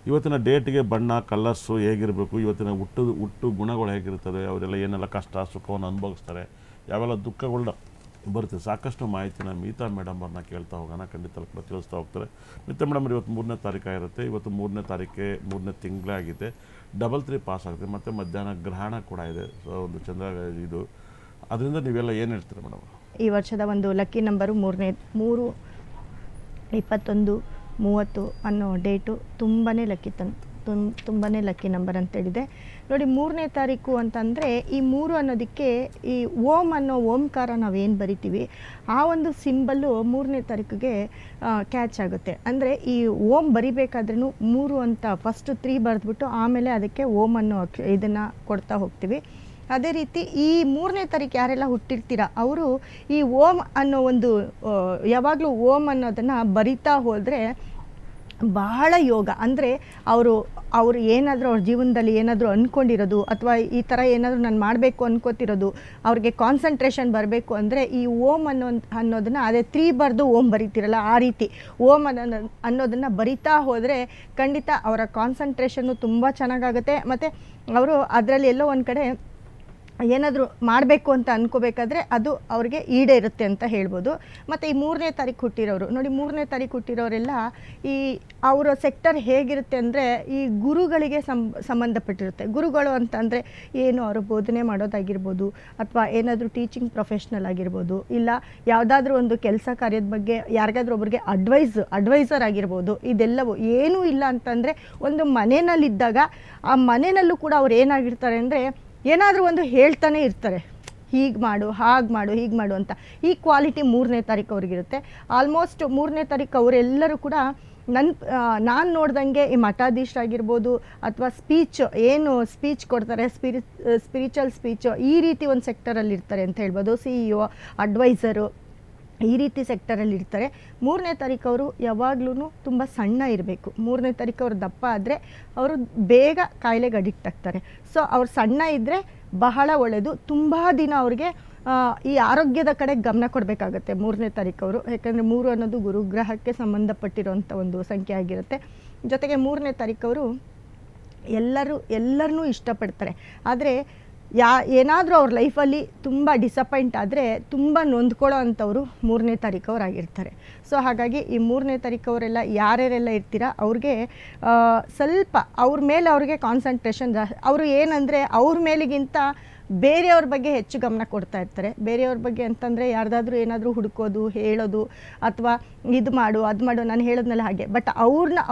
ಇವತ್ತಿನ ಡೇಟ್ಗೆ ಬಣ್ಣ ಕಲರ್ಸು ಹೇಗಿರಬೇಕು, ಇವತ್ತಿನ ಹುಟ್ಟು ಗುಣಗಳು ಹೇಗಿರ್ತದೆ, ಅವರೆಲ್ಲ ಏನೆಲ್ಲ ಕಷ್ಟ ಸುಖವನ್ನು ಅನುಭವಿಸ್ತಾರೆ, ಯಾವೆಲ್ಲ ದುಃಖಗಳನ್ನ ಬರುತ್ತೆ, ಸಾಕಷ್ಟು ಮಾಹಿತಿನ ಮಿತಾ ಮೇಡಮ್ ಅವ್ರನ್ನ ಕೇಳ್ತಾ ಹೋಗೋಣ. ಖಂಡಿತ ಕೂಡ ತಿಳಿಸ್ತಾ ಹೋಗ್ತಾರೆ. ಮಿತಾ ಮೇಡಮ್ ಇವತ್ತು 3ನೇ ತಾರೀಕು ಆಗಿರುತ್ತೆ. ಇವತ್ತು 3ನೇ ತಾರೀಕೆ 3ನೇ ತಿಂಗಳೇ ಆಗಿದೆ. 3 ಪಾಸ್ ಆಗುತ್ತೆ ಮತ್ತು ಮಧ್ಯಾಹ್ನ ಗ್ರಹಣ ಕೂಡ ಇದೆ. ಸೊ ಒಂದು ಚಂದ್ರ ಇದು, ಅದರಿಂದ ನೀವೆಲ್ಲ ಏನು ಹೇಳ್ತೀರಾ ಮೇಡಮ್? ಈ ವರ್ಷದ ಒಂದು ಲಕ್ಕಿ ನಂಬರು 3, 21, 30 ಅನ್ನೋ ಡೇಟು ತುಂಬಾ ಲಕ್ಕಿ ತುಂಬಾ ಲಕ್ಕಿ ನಂಬರ್ ಅಂತೇಳಿದೆ ನೋಡಿ. 3ನೇ ತಾರೀಕು ಅಂತಂದರೆ ಈ 3 ಅನ್ನೋದಕ್ಕೆ ಈ ಓಂ ಅನ್ನೋ ಓಂಕಾರ ನಾವೇನು ಬರಿತೀವಿ ಆ ಒಂದು ಸಿಂಬಲ್ಲು 3ನೇ ತಾರೀಕಿಗೆ ಕ್ಯಾಚ್ ಆಗುತ್ತೆ. ಅಂದರೆ ಈ ಓಂ ಬರಿಬೇಕಾದ್ರೂ 3 ಅಂತ ಫಸ್ಟ್ 3 ಬರೆದ್ಬಿಟ್ಟು ಆಮೇಲೆ ಅದಕ್ಕೆ ಓಂ ಅನ್ನೋ ಇದನ್ನು ಕೊಡ್ತಾ ಹೋಗ್ತೀವಿ. ಅದೇ ರೀತಿ ಈ 3ನೇ ತಾರೀಕು ಯಾರೆಲ್ಲ ಹುಟ್ಟಿರ್ತೀರ ಅವರು ಈ ಓಂ ಅನ್ನೋ ಒಂದು ಯಾವಾಗಲೂ ಓಂ ಅನ್ನೋದನ್ನು ಬರಿತಾ ಹೋದರೆ ಬಹಳ ಯೋಗ. ಅಂದರೆ ಅವರು ಏನಾದರೂ ಅವ್ರ ಜೀವನದಲ್ಲಿ ಏನಾದರೂ ಅಂದ್ಕೊಂಡಿರೋದು ಅಥವಾ ಈ ಥರ ಏನಾದರೂ ನಾನು ಮಾಡಬೇಕು ಅಂದ್ಕೋತಿರೋದು, ಅವ್ರಿಗೆ ಕಾನ್ಸಂಟ್ರೇಷನ್ ಬರಬೇಕು ಅಂದರೆ ಈ ಓಂ ಅನ್ನೋದನ್ನು ಅದೇ 3 ಬರೆದು ಓಂ ಬರಿತೀರಲ್ಲ ಆ ರೀತಿ ಓಂ ಅನ್ನೋದನ್ನು ಬರಿತಾ ಹೋದರೆ ಖಂಡಿತ ಅವರ ಕಾನ್ಸಂಟ್ರೇಷನ್ನು ತುಂಬ ಚೆನ್ನಾಗಾಗುತ್ತೆ. ಮತ್ತು ಅವರು ಅದರಲ್ಲಿ ಎಲ್ಲೋ ಒಂದು ಕಡೆ ಏನಾದರೂ ಮಾಡಬೇಕು ಅಂತ ಅಂದ್ಕೋಬೇಕಾದ್ರೆ ಅದು ಅವ್ರಿಗೆ ಈಡೇರುತ್ತೆ ಅಂತ ಹೇಳ್ಬೋದು. ಮತ್ತು ಈ 3ನೇ ತಾರೀಕು ಹುಟ್ಟಿರೋರು ನೋಡಿ, 3ನೇ ತಾರೀಕು ಹುಟ್ಟಿರೋರೆಲ್ಲ ಈ ಅವರ ಸೆಕ್ಟರ್ ಹೇಗಿರುತ್ತೆ ಅಂದರೆ ಈ ಗುರುಗಳಿಗೆ ಸಂಬಂಧಪಟ್ಟಿರುತ್ತೆ. ಗುರುಗಳು ಅಂತಂದರೆ ಏನು, ಅವರು ಬೋಧನೆ ಮಾಡೋದಾಗಿರ್ಬೋದು ಅಥವಾ ಏನಾದರೂ ಟೀಚಿಂಗ್ ಪ್ರೊಫೆಷ್ನಲ್ ಆಗಿರ್ಬೋದು, ಇಲ್ಲ ಯಾವುದಾದ್ರೂ ಒಂದು ಕೆಲಸ ಕಾರ್ಯದ ಬಗ್ಗೆ ಯಾರಿಗಾದ್ರೂ ಒಬ್ರಿಗೆ ಅಡ್ವೈಸರ್ ಆಗಿರ್ಬೋದು. ಇದೆಲ್ಲವೂ ಏನೂ ಇಲ್ಲ ಅಂತಂದರೆ ಒಂದು ಮನೆಯಲ್ಲಿದ್ದಾಗ ಆ ಮನೆಯಲ್ಲೂ ಕೂಡ ಅವ್ರು ಏನಾಗಿರ್ತಾರೆ ಅಂದರೆ ಏನಾದರೂ ಒಂದು ಹೇಳ್ತಾನೆ ಇರ್ತಾರೆ, ಹೀಗೆ ಮಾಡು ಹಾಗೆ ಮಾಡು ಹೀಗೆ ಮಾಡು ಅಂತ. ಈ ಕ್ವಾಲಿಟಿ 3ನೇ ತಾರೀಕು ಅವ್ರಿಗಿರುತ್ತೆ. ಆಲ್ಮೋಸ್ಟ್ 3ನೇ ತಾರೀಕು ಅವರೆಲ್ಲರೂ ಕೂಡ ನಾನು ನೋಡ್ದಂಗೆ ಈ ಮಠಾಧೀಶರಾಗಿರ್ಬೋದು ಅಥವಾ ಸ್ಪೀಚ್ ಕೊಡ್ತಾರೆ, ಸ್ಪಿರಿಚುವಲ್ ಸ್ಪೀಚು ಈ ರೀತಿ ಒಂದು ಸೆಕ್ಟರಲ್ಲಿ ಇರ್ತಾರೆ ಅಂತ ಹೇಳ್ಬೋದು. CEO, ಅಡ್ವೈಸರು ಈ ರೀತಿ ಸೆಕ್ಟರಲ್ಲಿ ಇರ್ತಾರೆ. 3ನೇ ತಾರೀಕು ಅವರು ಯಾವಾಗ್ಲೂ ತುಂಬ ಸಣ್ಣ ಇರಬೇಕು. 3ನೇ ತಾರೀಕು ಅವರು ದಪ್ಪ ಆದರೆ ಅವರು ಬೇಗ ಕಾಯಿಲೆಗೆ ಅಡಿಕ್ಟ್ ಆಗ್ತಾರೆ. ಸೊ ಅವ್ರು ಸಣ್ಣ ಇದ್ದರೆ ಬಹಳ ಒಳ್ಳೆಯದು. ತುಂಬ ದಿನ ಅವ್ರಿಗೆ ಈ ಆರೋಗ್ಯದ ಕಡೆ ಗಮನ ಕೊಡಬೇಕಾಗತ್ತೆ 3ನೇ ತಾರೀಕು ಅವರು. ಯಾಕಂದರೆ 3 ಅನ್ನೋದು ಗುರುಗ್ರಹಕ್ಕೆ ಸಂಬಂಧಪಟ್ಟಿರೋಂಥ ಒಂದು ಸಂಖ್ಯೆ ಆಗಿರುತ್ತೆ. ಜೊತೆಗೆ 3ನೇ ತಾರೀಕು ಅವರು ಎಲ್ಲರನ್ನೂ ಇಷ್ಟಪಡ್ತಾರೆ. ಆದರೆ ಏನಾದರೂ ಅವ್ರ ಲೈಫಲ್ಲಿ ತುಂಬ ಡಿಸಪಾಯಿಂಟ್ ಆದರೆ ತುಂಬ ನೊಂದ್ಕೊಳ್ಳೋ ಅಂಥವ್ರು 3ನೇ ತಾರೀಕು ಅವರಾಗಿರ್ತಾರೆ. ಸೊ ಹಾಗಾಗಿ ಈ 3ನೇ ತಾರೀಕು ಅವರೆಲ್ಲ ಯಾರ್ಯಾರೆಲ್ಲ ಇರ್ತೀರ ಅವ್ರಿಗೆ ಸ್ವಲ್ಪ ಅವ್ರ ಮೇಲೆ ಅವ್ರಿಗೆ ಕಾನ್ಸಂಟ್ರೇಷನ್ ಜಾಸ್ತಿ. ಅವರು ಏನಂದರೆ ಅವ್ರ ಮೇಲಿಗಿಂತ ಬೇರೆಯವ್ರ ಬಗ್ಗೆ ಹೆಚ್ಚು ಗಮನ ಕೊಡ್ತಾ ಇರ್ತಾರೆ. ಬೇರೆಯವ್ರ ಬಗ್ಗೆ ಅಂತಂದರೆ ಯಾರ್ದಾದ್ರೂ ಏನಾದರೂ ಹುಡುಕೋದು, ಹೇಳೋದು ಅಥವಾ ಇದು ಮಾಡು ಅದು ಮಾಡು, ನಾನು ಹೇಳೋದ್ನೆಲ್ಲ ಹಾಗೆ. ಬಟ್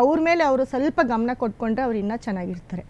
ಅವ್ರ ಮೇಲೆ ಅವರು ಸ್ವಲ್ಪ ಗಮನ ಕೊಟ್ಕೊಂಡ್ರೆ ಅವ್ರು ಇನ್ನೂ ಚೆನ್ನಾಗಿರ್ತಾರೆ.